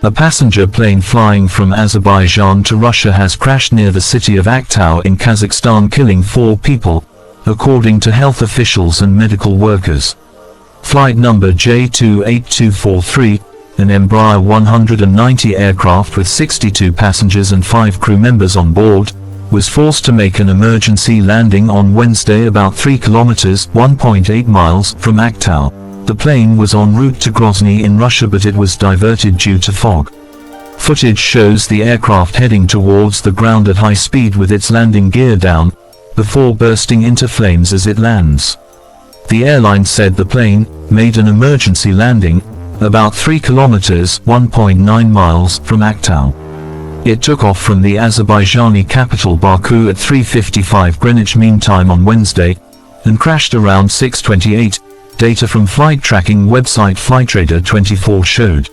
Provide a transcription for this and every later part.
A passenger plane flying from Azerbaijan to Russia has crashed near the city of Aktau in Kazakhstan, killing 4 people, according to health officials and medical workers. Flight number J28243, an Embraer 190 aircraft with 62 passengers and 5 crew members on board, was forced to make an emergency landing on Wednesday about 3 kilometers (1.8 miles) from Aktau. The plane was en route to Grozny in Russia, but it was diverted due to fog. Footage shows the aircraft heading towards the ground at high speed with its landing gear down, before bursting into flames as it lands. The airline said the plane made an emergency landing about 3 kilometers (1.9 miles) from Aktau. It took off from the Azerbaijani capital Baku at 3:55 Greenwich Mean Time on Wednesday, and crashed around 6:28, data from flight tracking website Flightradar24 showed.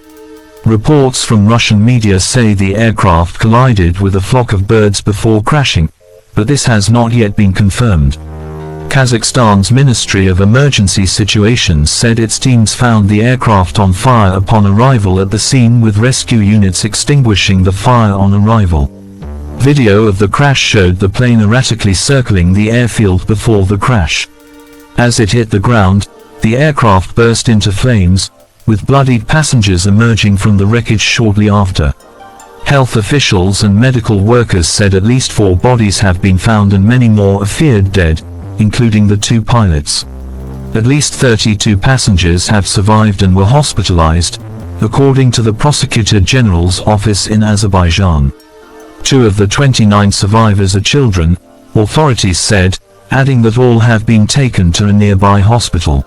Reports from Russian media say the aircraft collided with a flock of birds before crashing, but this has not yet been confirmed. Kazakhstan's Ministry of Emergency Situations said its teams found the aircraft on fire upon arrival at the scene, with rescue units extinguishing the fire on arrival. Video of the crash showed the plane erratically circling the airfield before the crash. As it hit the ground, the aircraft burst into flames, with bloodied passengers emerging from the wreckage shortly after. Health officials and medical workers said at least 4 bodies have been found and many more are feared dead, including the 2 pilots. At least 32 passengers have survived and were hospitalized, according to the Prosecutor General's office in Azerbaijan. 2 of the 29 survivors are children, authorities said, adding that all have been taken to a nearby hospital.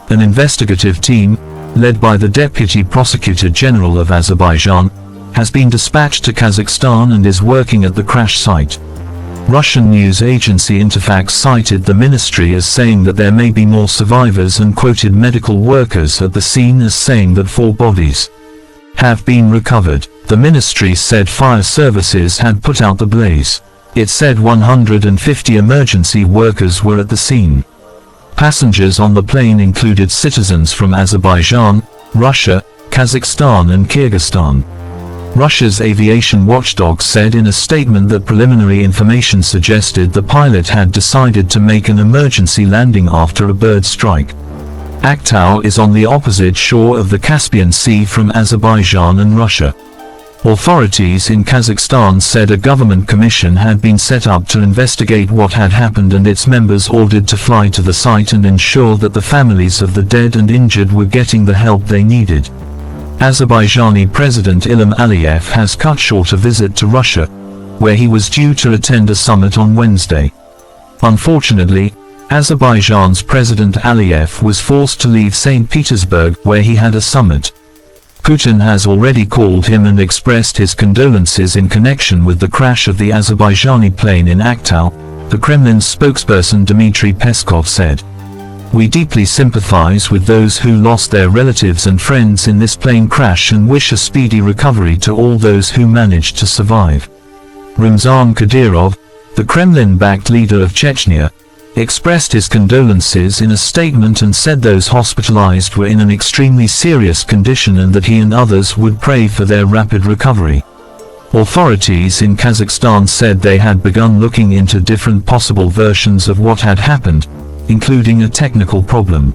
An investigative team, led by the Deputy Prosecutor General of Azerbaijan, has been dispatched to Kazakhstan and is working at the crash site. Russian news agency Interfax cited the ministry as saying that there may be more survivors and quoted medical workers at the scene as saying that 4 bodies have been recovered. The ministry said fire services had put out the blaze. It said 150 emergency workers were at the scene. Passengers on the plane included citizens from Azerbaijan, Russia, Kazakhstan and Kyrgyzstan. Russia's aviation watchdog said in a statement that preliminary information suggested the pilot had decided to make an emergency landing after a bird strike. Aktau is on the opposite shore of the Caspian Sea from Azerbaijan and Russia. Authorities in Kazakhstan said a government commission had been set up to investigate what had happened, and its members ordered to fly to the site and ensure that the families of the dead and injured were getting the help they needed. Azerbaijani President Ilham Aliyev has cut short a visit to Russia, where he was due to attend a summit on Wednesday. Unfortunately, Azerbaijan's President Aliyev was forced to leave St. Petersburg, where he had a summit. Putin has already called him and expressed his condolences in connection with the crash of the Azerbaijani plane in Aktau, the Kremlin's spokesperson Dmitry Peskov said. "We deeply sympathize with those who lost their relatives and friends in this plane crash and wish a speedy recovery to all those who managed to survive." Ramzan Kadyrov, the Kremlin-backed leader of Chechnya, expressed his condolences in a statement and said those hospitalized were in an extremely serious condition and that he and others would pray for their rapid recovery. Authorities in Kazakhstan said they had begun looking into different possible versions of what had happened, including a technical problem.